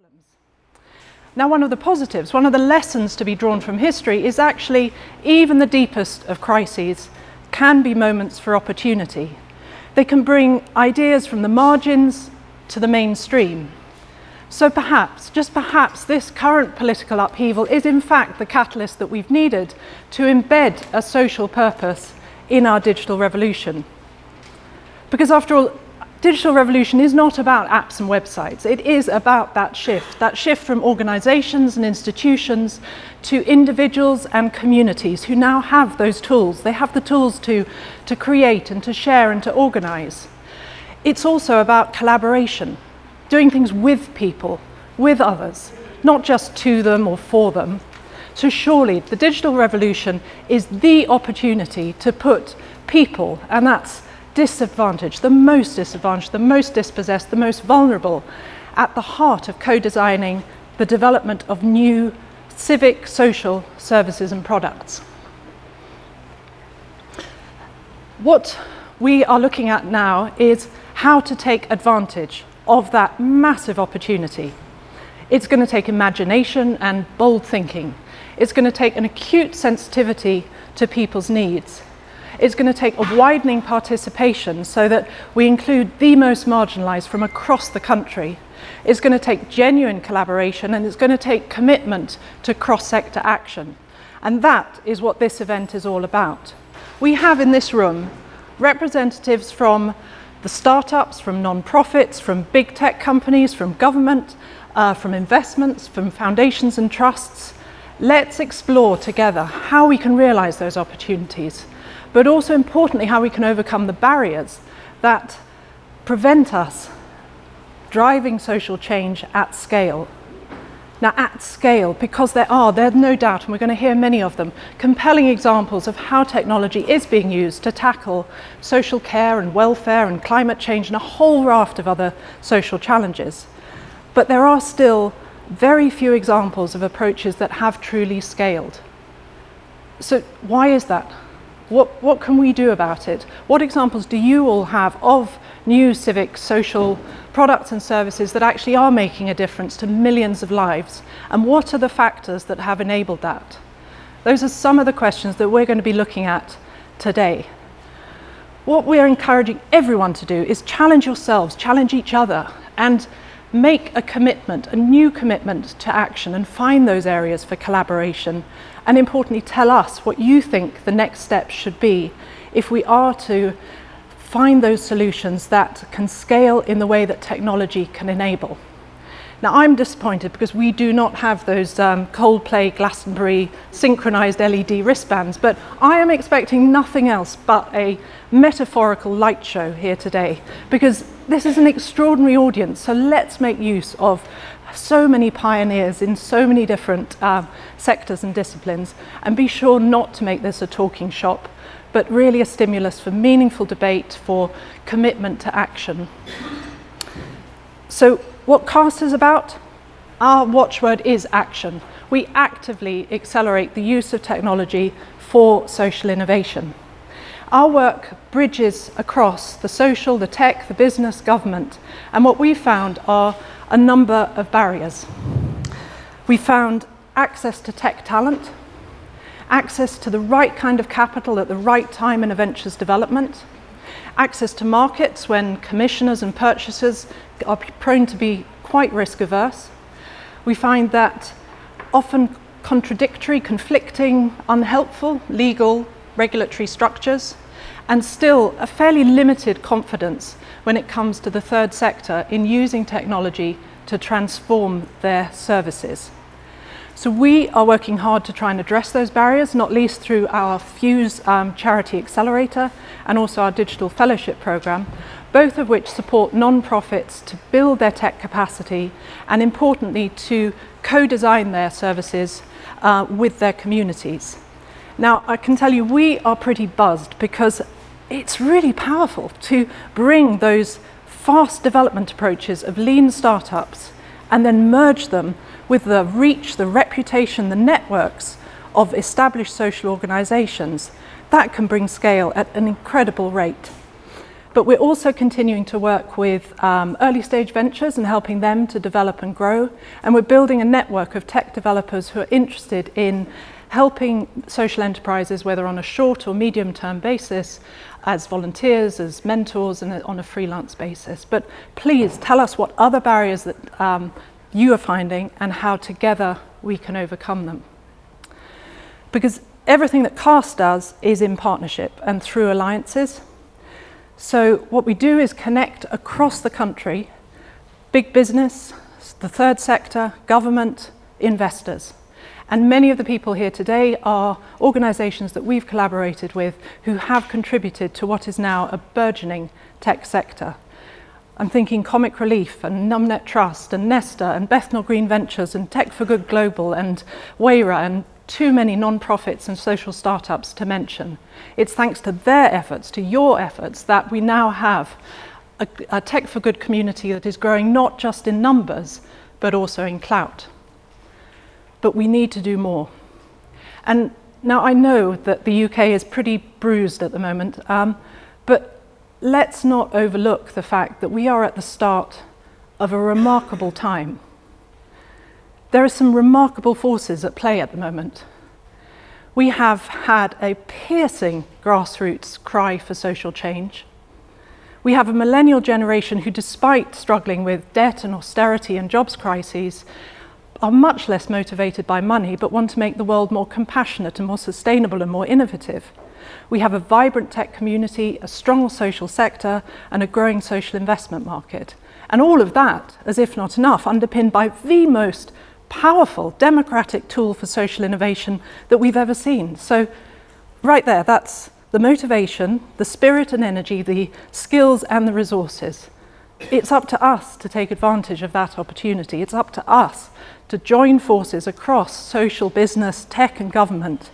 problems. Now, one of the positives, one of the lessons to be drawn from history is actually even the deepest of crises can be moments for opportunity. They can bring ideas from the margins to the mainstream. So perhaps, just perhaps, this current political upheaval is in fact the catalyst that we've needed to embed a social purpose in our digital revolution. Because after all, digital revolution is not about apps and websites. It is about that shift from organizations and institutions to individuals and communities who now have those tools. They have the tools to create and to share and to organize. It's also about collaboration, doing things with people, with others, not just to them or for them. So surely the digital revolution is the opportunity to put people, and that's disadvantaged, the most dispossessed, the most vulnerable, at the heart of co-designing the development of new civic, social services and products. What we are looking at now is how to take advantage of that massive opportunity. It's going to take imagination and bold thinking. It's going to take an acute sensitivity to people's needs. It's going to take a widening participation so that we include the most marginalised from across the country. It's going to take genuine collaboration, and it's going to take commitment to cross-sector action. And that is what this event is all about. We have in this room representatives from the startups, from non-profits, from big tech companies, from government, from investments, from foundations and trusts. Let's explore together how we can realise those opportunities, but also importantly how we can overcome the barriers that prevent us driving social change at scale. Now, at scale, because there's no doubt, and we're going to hear many of them, compelling examples of how technology is being used to tackle social care and welfare and climate change and a whole raft of other social challenges. But there are still very few examples of approaches that have truly scaled. So why is that? What can we do about it? What examples do you all have of new civic social products and services that actually are making a difference to millions of lives? And what are the factors that have enabled that? Those are some of the questions that we're going to be looking at today. What we're encouraging everyone to do is challenge yourselves, challenge each other, and make a commitment, a new commitment to action, and find those areas for collaboration. And importantly, tell us what you think the next steps should be if we are to find those solutions that can scale in the way that technology can enable. Now, I'm disappointed because we do not have those Coldplay, Glastonbury, synchronized LED wristbands, but I am expecting nothing else but a metaphorical light show here today, because this is an extraordinary audience. So let's make use of so many pioneers in so many different sectors and disciplines, and be sure not to make this a talking shop, but really a stimulus for meaningful debate, for commitment to action. So what CAST is about? Our watchword is action. We actively accelerate the use of technology for social innovation. Our work bridges across the social, the tech, the business, government, and what we found are a number of barriers. We found access to tech talent, access to the right kind of capital at the right time in a venture's development, access to markets when commissioners and purchasers are prone to be quite risk averse. We find that often contradictory, conflicting, unhelpful legal, regulatory structures, and still a fairly limited confidence when it comes to the third sector in using technology to transform their services. So we are working hard to try and address those barriers, not least through our Fuse Charity Accelerator and also our Digital Fellowship Programme, both of which support non-profits to build their tech capacity and, importantly, to co-design their services with their communities. Now, I can tell you we are pretty buzzed because it's really powerful to bring those fast development approaches of lean startups and then merge them with the reach, the reputation, the networks of established social organizations. That can bring scale at an incredible rate. But we're also continuing to work with early stage ventures and helping them to develop and grow. And we're building a network of tech developers who are interested in helping social enterprises, whether on a short or medium term basis, as volunteers, as mentors, and on a freelance basis. But please tell us what other barriers that you are finding and how together we can overcome them. Because everything that CAST does is in partnership and through alliances. So what we do is connect across the country, big business, the third sector, government, investors. And many of the people here today are organisations that we've collaborated with who have contributed to what is now a burgeoning tech sector. I'm thinking Comic Relief and Numbnet Trust and Nesta and Bethnal Green Ventures and Tech for Good Global and Wayra and too many non-profits and social startups to mention. It's thanks to their efforts, to your efforts, that we now have a Tech for Good community that is growing not just in numbers, but also in clout. But we need to do more. And now I know that the UK is pretty bruised at the moment, but let's not overlook the fact that we are at the start of a remarkable time. There are some remarkable forces at play at the moment. We have had a piercing grassroots cry for social change. We have a millennial generation who, despite struggling with debt and austerity and jobs crises, are much less motivated by money, but want to make the world more compassionate and more sustainable and more innovative. We have a vibrant tech community, a strong social sector, and a growing social investment market. And all of that, as if not enough, underpinned by the most powerful democratic tool for social innovation that we've ever seen. So right there, that's the motivation, the spirit and energy, the skills and the resources. It's up to us to take advantage of that opportunity. It's up to us to join forces across social, business, tech and government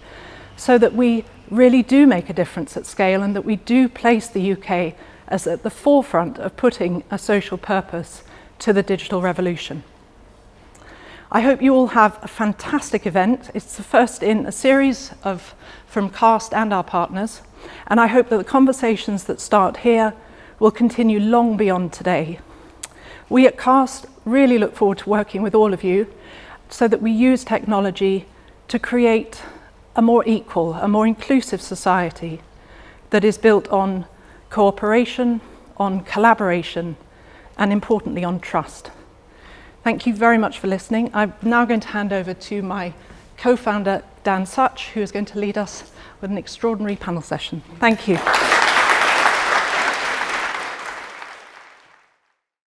so that we really do make a difference at scale and that we do place the UK as at the forefront of putting a social purpose to the digital revolution. I hope you all have a fantastic event. It's the first in a series from CAST and our partners, and I hope that the conversations that start here will continue long beyond today. We at CAST really look forward to working with all of you so that we use technology to create a more equal, a more inclusive society that is built on cooperation, on collaboration, and importantly on trust. Thank you very much for listening. I'm now going to hand over to my co-founder, Dan Such, who is going to lead us with an extraordinary panel session. Thank you.